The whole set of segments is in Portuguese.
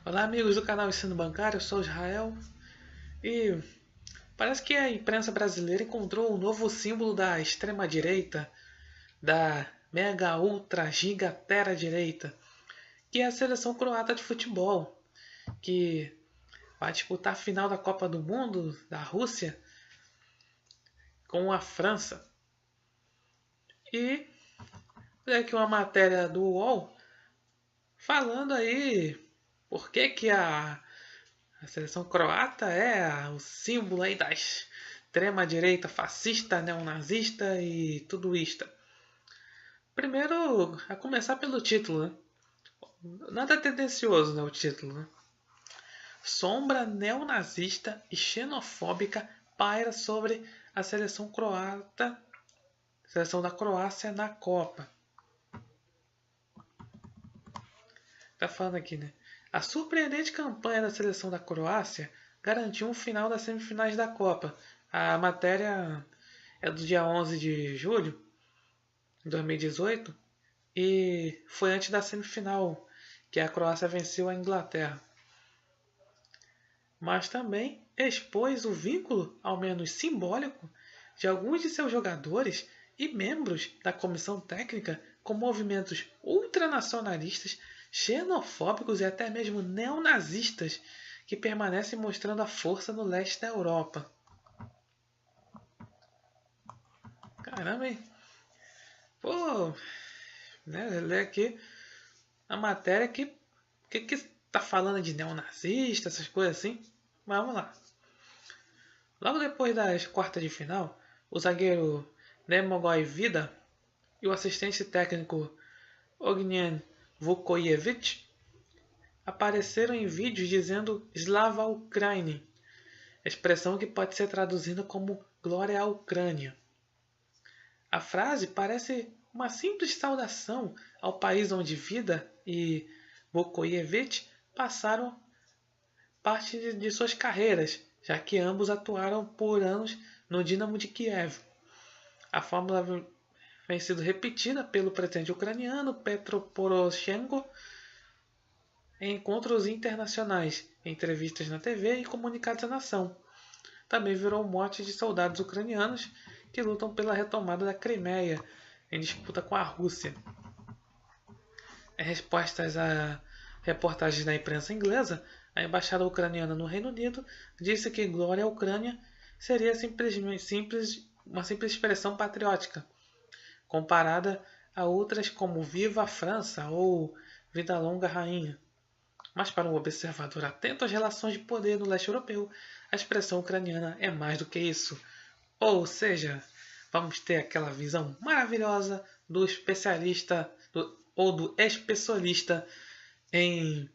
Olá, amigos do canal Ensino Bancário, eu sou o Israel e parece que a imprensa brasileira encontrou um novo símbolo da extrema-direita, da mega, ultra, giga, tera direita, que é a seleção croata de futebol, que vai disputar a final da Copa do Mundo da Rússia com a França. E tem aqui uma matéria do UOL falando aí por que a seleção croata é o símbolo aí da extrema-direita fascista, neonazista e tudo isto. Primeiro, a começar pelo título, né? Nada tendencioso, né, o título, né? Sombra neonazista e xenofóbica paira sobre a seleção croata, seleção da Croácia na Copa. Tá falando aqui, né? A surpreendente campanha da seleção da Croácia garantiu um final das semifinais da Copa. A matéria é do dia 11 de julho de 2018 e foi antes da semifinal, que a Croácia venceu a Inglaterra. Mas também expôs o vínculo, ao menos simbólico, de alguns de seus jogadores e membros da comissão técnica com movimentos ultranacionalistas, xenofóbicos e até mesmo neonazistas que permanecem mostrando a força no leste da Europa. Caramba, hein? Pô, né? Ler aqui a matéria que tá falando de neonazista, essas coisas assim. Mas vamos lá. Logo depois das quartas de final, o zagueiro Nemogoj Vida e o assistente técnico Ognjen Vukojevic apareceram em vídeos dizendo Slava Ukraini, expressão que pode ser traduzida como Glória à Ucrânia. A frase parece uma simples saudação ao país onde Vida e Vukojevic passaram parte de suas carreiras, já que ambos atuaram por anos no Dinamo de Kiev. A fórmula vem sido repetida pelo presidente ucraniano Petro Poroshenko em encontros internacionais, entrevistas na TV e comunicados à nação. Também virou o mote de soldados ucranianos que lutam pela retomada da Crimeia em disputa com a Rússia. Em respostas a reportagens da imprensa inglesa, a embaixada ucraniana no Reino Unido disse que Glória à Ucrânia seria uma simples expressão patriótica, comparada a outras como Viva a França ou Vida Longa Rainha. Mas para um observador atento às relações de poder no leste europeu, a expressão ucraniana é mais do que isso. Ou seja, vamos ter aquela visão maravilhosa do especialista ou do especialista em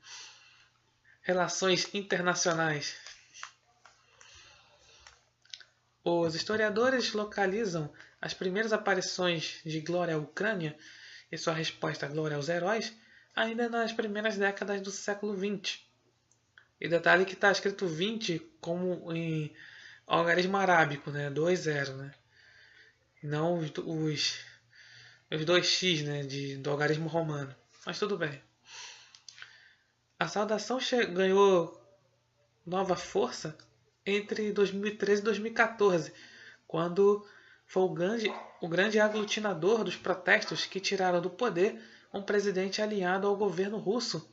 relações internacionais. Os historiadores localizam as primeiras aparições de Glória à Ucrânia e sua resposta à glória aos heróis ainda nas primeiras décadas do século XX. E detalhe que está escrito 20 como em algarismo arábico, né? 20, né? Não os 2x, né? Do algarismo romano. Mas tudo bem. A saudação ganhou nova força entre 2013 e 2014, quando foi o grande aglutinador dos protestos que tiraram do poder um presidente alinhado ao governo russo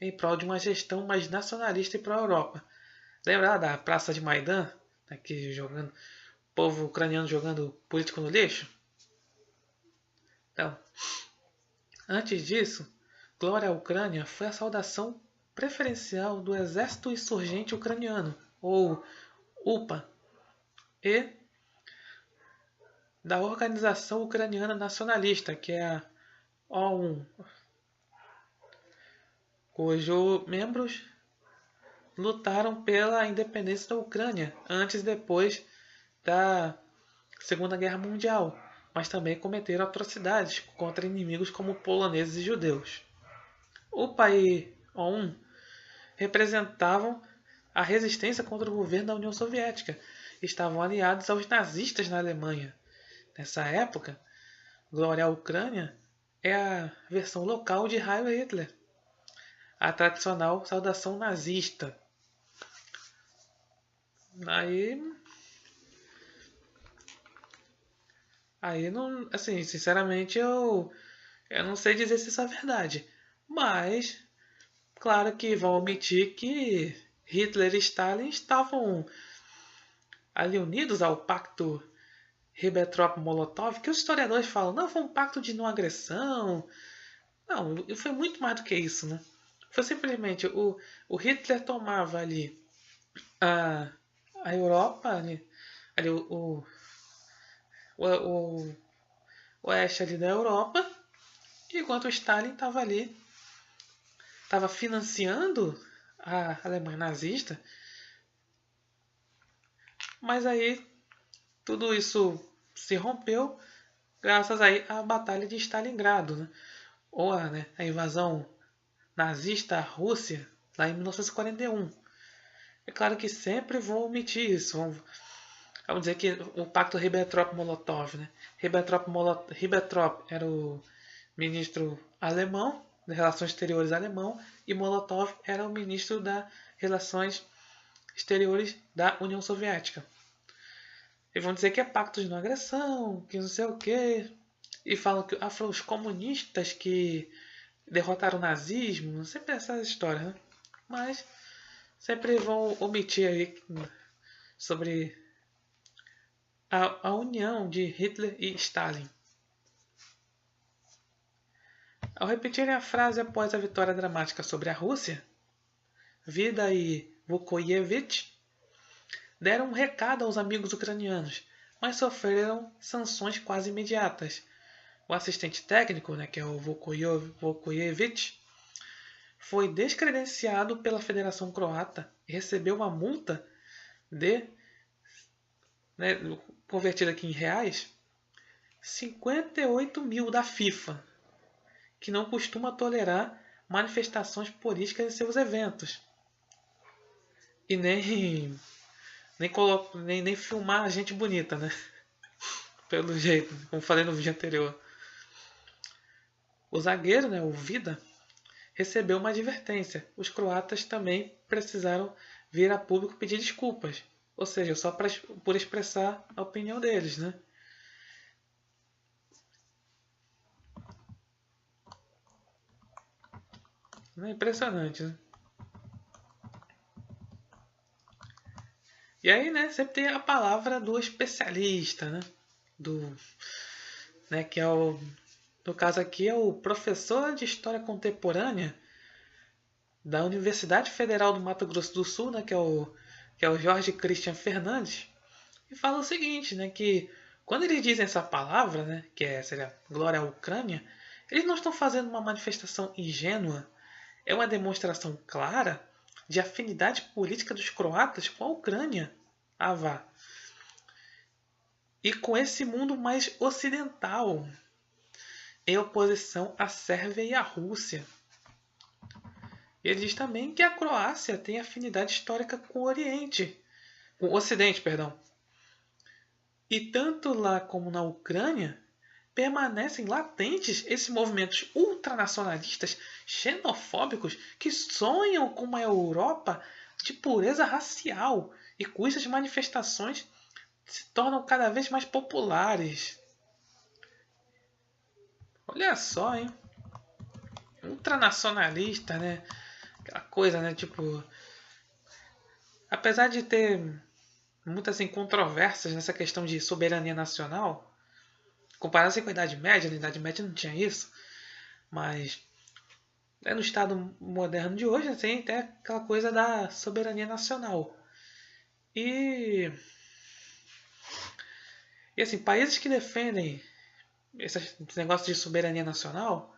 em prol de uma gestão mais nacionalista e pró-Europa. Lembra da Praça de Maidan? Aqui jogando, povo ucraniano jogando político no lixo? Então, antes disso, Glória à Ucrânia foi a saudação preferencial do Exército Insurgente Ucraniano, ou UPA, e da Organização Ucraniana Nacionalista, que é a OUN, cujos membros lutaram pela independência da Ucrânia antes e depois da Segunda Guerra Mundial, mas também cometeram atrocidades contra inimigos como poloneses e judeus. UPA e OUN representavam a resistência contra o governo da União Soviética e estavam aliados aos nazistas na Alemanha. Nessa época, Glória à Ucrânia é a versão local de Heil Hitler. a tradicional saudação nazista. Aí não, assim, sinceramente eu não sei dizer se isso é verdade. Mas, claro que vão omitir que Hitler e Stalin estavam ali unidos ao pacto Ribbentrop-Molotov, que os historiadores falam, não, foi um pacto de não agressão. Não, foi muito mais do que isso, né? Foi simplesmente o Hitler tomava ali a, a Europa, ali o oeste ali da Europa, enquanto o Stalin estava ali, estava financiando a Alemanha nazista. Mas aí tudo isso se rompeu graças aí à Batalha de Stalingrado, né? Ou a invasão nazista à Rússia lá em 1941. É claro que sempre vão omitir isso. Vamos dizer que o pacto Ribbentrop-Molotov, né? Ribbentrop era o ministro alemão, das Relações Exteriores alemão, e Molotov era o ministro das Relações Exteriores da União Soviética. Eles vão dizer que é pacto de não agressão, que não sei o quê. E falam que foram os comunistas que derrotaram o nazismo. Sempre essa história, né? Mas sempre vão omitir aí sobre a união de Hitler e Stalin. Ao repetirem a frase após a vitória dramática sobre a Rússia, Vida e Vukoyevich deram um recado aos amigos ucranianos, mas sofreram sanções quase imediatas. O assistente técnico, que é o Vukoyevich, foi descredenciado pela Federação Croata e recebeu uma multa de, convertida aqui em reais, 58 mil da FIFA, que não costuma tolerar manifestações políticas em seus eventos. E nem filmar gente bonita, né? Pelo jeito, como falei no vídeo anterior. O zagueiro, o Vida, recebeu uma advertência. Os croatas também precisaram vir a público pedir desculpas. Ou seja, só por expressar a opinião deles, né? É impressionante, né? E aí, sempre tem a palavra do especialista, né? Que é no caso aqui é o professor de História Contemporânea da Universidade Federal do Mato Grosso do Sul, que é o Jorge Christian Fernandes, e fala o seguinte, que quando eles dizem essa palavra, seria glória à Ucrânia, eles não estão fazendo uma manifestação ingênua, é uma demonstração clara de afinidade política dos croatas com a Ucrânia, vá. E com esse mundo mais ocidental, em oposição à Sérvia e à Rússia. Ele diz também que a Croácia tem afinidade histórica com o Ocidente, perdão. E tanto lá como na Ucrânia, permanecem latentes esses movimentos ultranacionalistas, xenofóbicos, que sonham com uma Europa de pureza racial e cujas manifestações se tornam cada vez mais populares. Olha só, hein? Ultranacionalista, Aquela coisa, tipo... Apesar de ter muitas controvérsias nessa questão de soberania nacional, comparado com a Idade Média, na Idade Média não tinha isso, mas no Estado moderno de hoje tem até aquela coisa da soberania nacional. E assim, países que defendem esse negócio de soberania nacional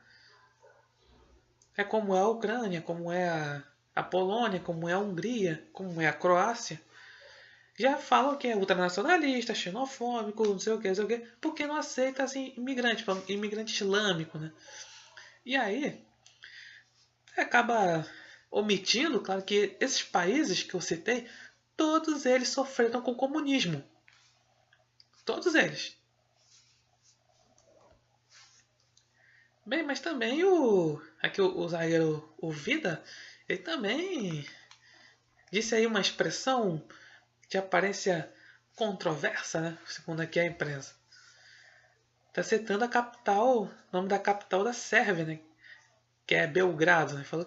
é como é a Ucrânia, como é a Polônia, como é a Hungria, como é a Croácia, já falam que é ultranacionalista, xenofóbico, não sei o que, porque não aceita imigrante islâmico, E aí acaba omitindo, claro, que esses países que eu citei, todos eles sofreram com o comunismo. Todos eles. Bem, mas também aqui o zagueiro, o Vida, ele também disse aí uma expressão de aparência controversa, né? Segundo aqui a imprensa. Está citando a capital, o nome da capital da Sérvia, né? Que é Belgrado, né? Falou,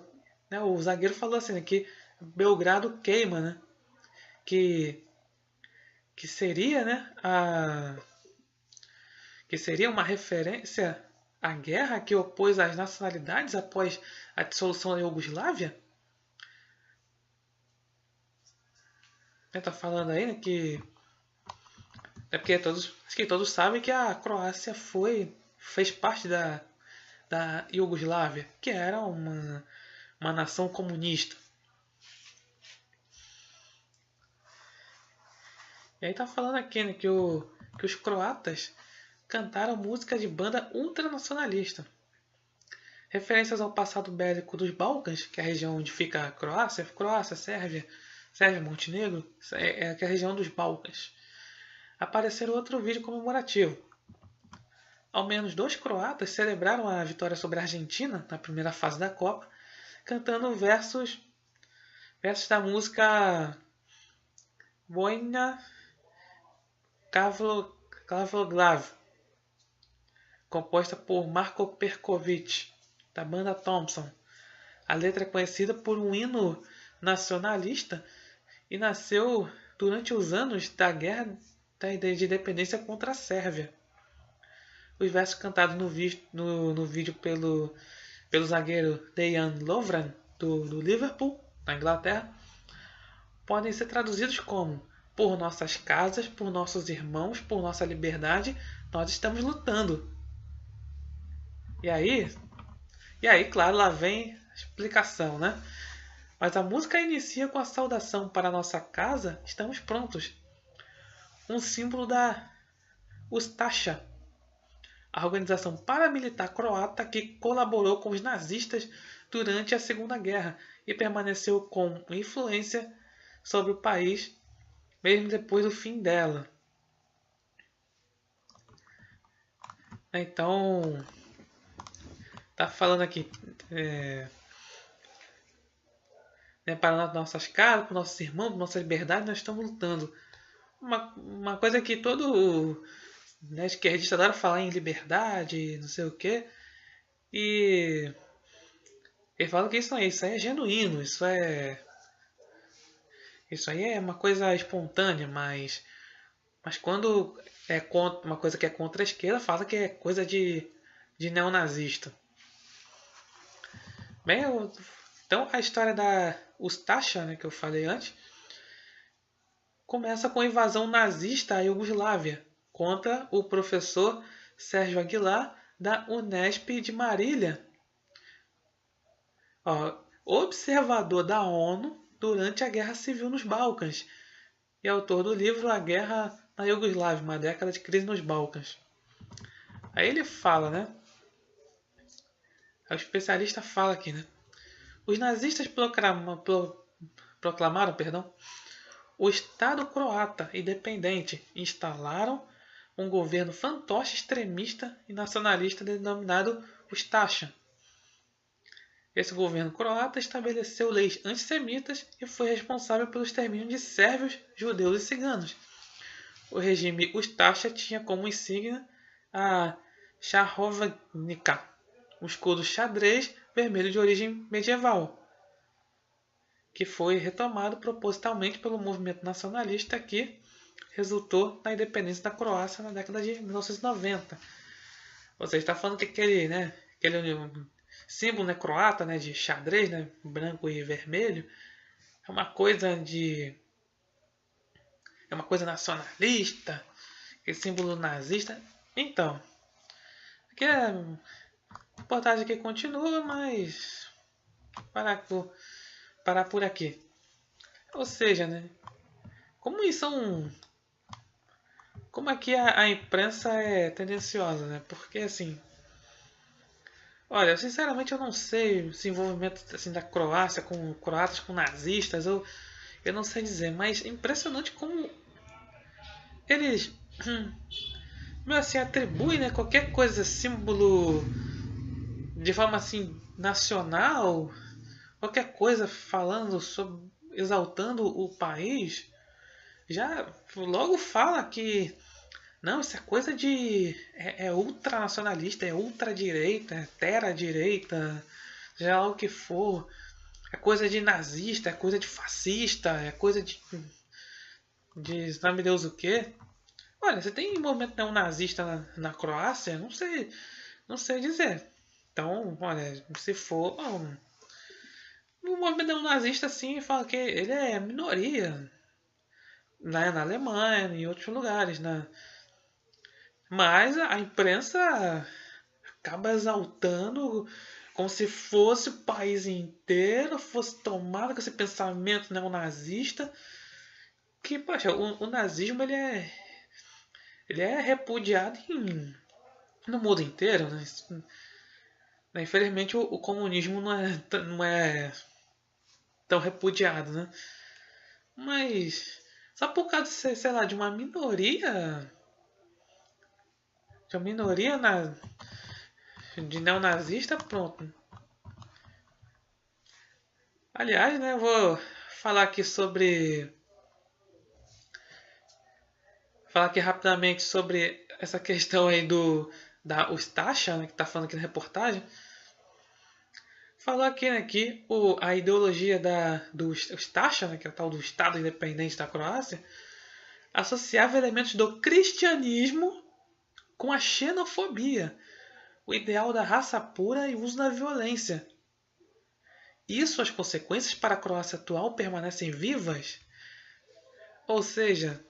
né? O zagueiro falou assim, né? Que Belgrado queima, né? Que, que seria, né? Que seria uma referência à guerra que opôs as nacionalidades após a dissolução da Iugoslávia. Tá falando aí, né, que é porque acho que todos sabem que a Croácia fez parte da Iugoslávia, que era uma nação comunista. E aí tá falando aqui, né, que os croatas cantaram música de banda ultranacionalista. Referências ao passado bélico dos Balcãs, que é a região onde fica a Croácia, Sérvia, Montenegro, é a região dos Balcãs. Apareceram outro vídeo comemorativo. Ao menos 2 croatas celebraram a vitória sobre a Argentina na primeira fase da Copa, cantando versos da música Vojna Kavloglav, composta por Marko Perkovic, da banda Thompson. A letra é conhecida por um hino nacionalista e nasceu durante os anos da Guerra de Independência contra a Sérvia. Os versos cantados no vídeo pelo zagueiro Dejan Lovren, do Liverpool, na Inglaterra, podem ser traduzidos como: por nossas casas, por nossos irmãos, por nossa liberdade, nós estamos lutando. E aí, claro, lá vem a explicação, né? Mas a música inicia com a saudação: para nossa casa, estamos prontos. Um símbolo da Ustaša, a organização paramilitar croata que colaborou com os nazistas durante a Segunda Guerra e permaneceu com influência sobre o país mesmo depois do fim dela. Então, tá falando aqui, para nossas casas, para nossos irmãos, para nossa liberdade, nós estamos lutando. Uma coisa que todo esquerdista adora falar em liberdade, não sei o quê. E ele fala que isso aí é genuíno, isso aí é uma coisa espontânea, mas quando é uma coisa que é contra a esquerda, fala que é coisa de neonazista. Bem, então a história da Ustaša, né, que eu falei antes, começa com a invasão nazista à Iugoslávia contra o professor Sérgio Aguilar da Unesp de Marília, observador da ONU durante a Guerra Civil nos Balcãs e autor do livro A Guerra na Iugoslávia, uma década de crise nos Balcãs. Aí ele fala, né? O especialista fala aqui, né? Os nazistas proclamaram, o Estado croata independente, instalaram um governo fantoche extremista e nacionalista denominado Ustaša. Esse governo croata estabeleceu leis antissemitas e foi responsável pelo extermínio de sérvios, judeus e ciganos. O regime Ustaša tinha como insígnia a Šahovnica, um escudo xadrez vermelho de origem medieval, que foi retomado propositalmente pelo movimento nacionalista que resultou na independência da Croácia na década de 1990. Você está falando que aquele símbolo, né, croata, né, de xadrez, né, branco e vermelho, é uma coisa nacionalista, aquele símbolo nazista. Então, aqui a reportagem aqui continua, mas parar por aqui. Ou seja, né, como aqui a imprensa é tendenciosa, né? Porque assim, olha, sinceramente eu não sei se envolvimento assim da Croácia com croatas com nazistas, eu não sei dizer, mas é impressionante como eles assim atribuem, né, qualquer coisa símbolo de forma assim nacional, qualquer coisa falando sobre, exaltando o país, já logo fala que não, isso é coisa de é ultranacionalista, é ultradireita, é terra-direita, já o que for, é coisa de nazista, é coisa de fascista, é coisa de sabe Deus o quê? Olha, você tem movimento neonazista na Croácia? Não sei dizer. Então, olha, se for. O movimento neonazista, assim, fala que ele é minoria na Alemanha, em outros lugares, né? Mas a imprensa acaba exaltando como se fosse o país inteiro fosse tomado com esse pensamento neonazista. Que, poxa, o nazismo ele é repudiado no mundo inteiro, né? Infelizmente o comunismo não é tão repudiado, né? Mas só por causa, sei lá, de uma minoria de neonazista, pronto. Aliás, né, eu vou falar aqui falar aqui rapidamente sobre essa questão aí da Ustasha, né, que tá falando aqui na reportagem. Falou aqui, né, que a ideologia do Ustasha, né, que é o tal do Estado Independente da Croácia, associava elementos do cristianismo com a xenofobia, o ideal da raça pura e o uso da violência. E suas consequências para a Croácia atual permanecem vivas? Ou seja,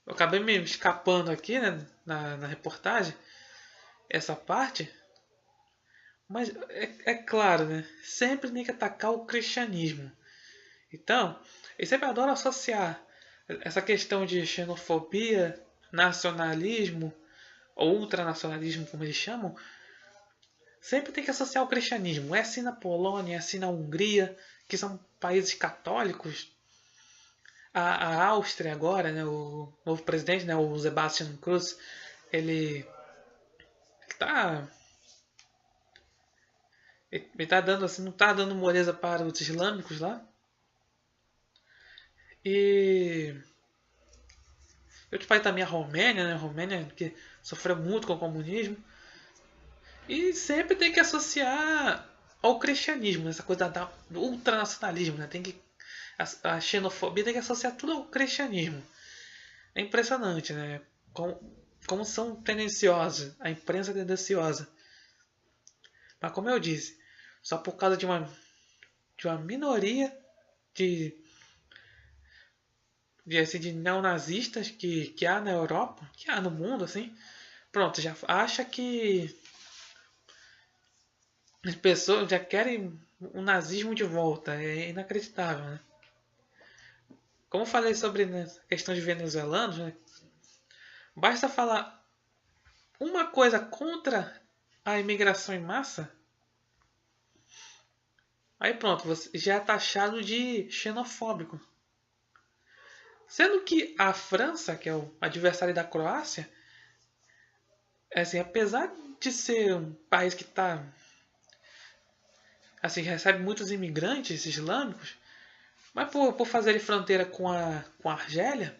eu acabei me escapando aqui, né, na reportagem, essa parte, mas é claro, né, sempre tem que atacar o cristianismo. Então, eles sempre adoram associar essa questão de xenofobia, nacionalismo, ou ultranacionalismo, como eles chamam, sempre tem que associar o cristianismo. É assim na Polônia, é assim na Hungria, que são países católicos. A Áustria agora, né, o novo presidente, né, o Sebastian Kurz, ele está ele tá dando assim, não está dando moleza para os islâmicos lá. E outro país também a Romênia, né, a Romênia que sofreu muito com o comunismo. E sempre tem que associar ao cristianismo, essa coisa do ultranacionalismo, né? Tem que a xenofobia tem que associar tudo ao cristianismo. É impressionante, né? Como são tendenciosos, a imprensa é tendenciosa. Mas como eu disse, só por causa de uma minoria de, assim, de neonazistas que há na Europa, que há no mundo, assim, pronto, já acha que as pessoas já querem o nazismo de volta. É inacreditável, né? Como eu falei sobre a questão de venezuelanos, né? Basta falar uma coisa contra a imigração em massa, aí pronto, você já é taxado de xenofóbico. Sendo que a França, que é o adversário da Croácia, assim, apesar de ser um país que tá, assim, recebe muitos imigrantes islâmicos, mas por fazer fronteira com a Argélia,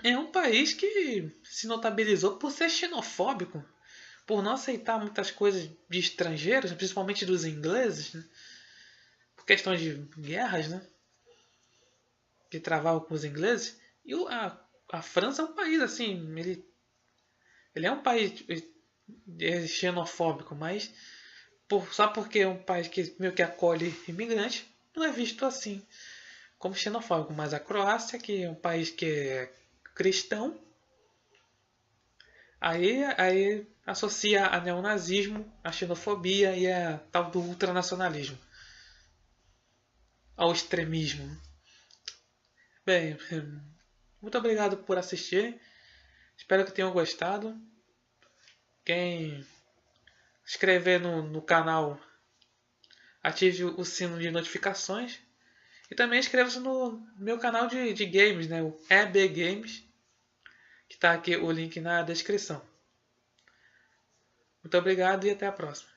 é um país que se notabilizou por ser xenofóbico, por não aceitar muitas coisas de estrangeiros, principalmente dos ingleses, né? Por questão de guerras, né? Que travavam com os ingleses. E a França é um país assim, ele é um país xenofóbico, mas só porque é um país que meio que acolhe imigrantes, não é visto assim como xenofóbico. Mas a Croácia, que é um país que é cristão, aí associa a neonazismo, a xenofobia e a tal do ultranacionalismo, ao extremismo. Bem, muito obrigado por assistir. Espero que tenham gostado. Quem se inscrever no canal, ative o sino de notificações. E também inscreva-se no meu canal de games, né? O EB Games, que está aqui o link na descrição. Muito obrigado e até a próxima.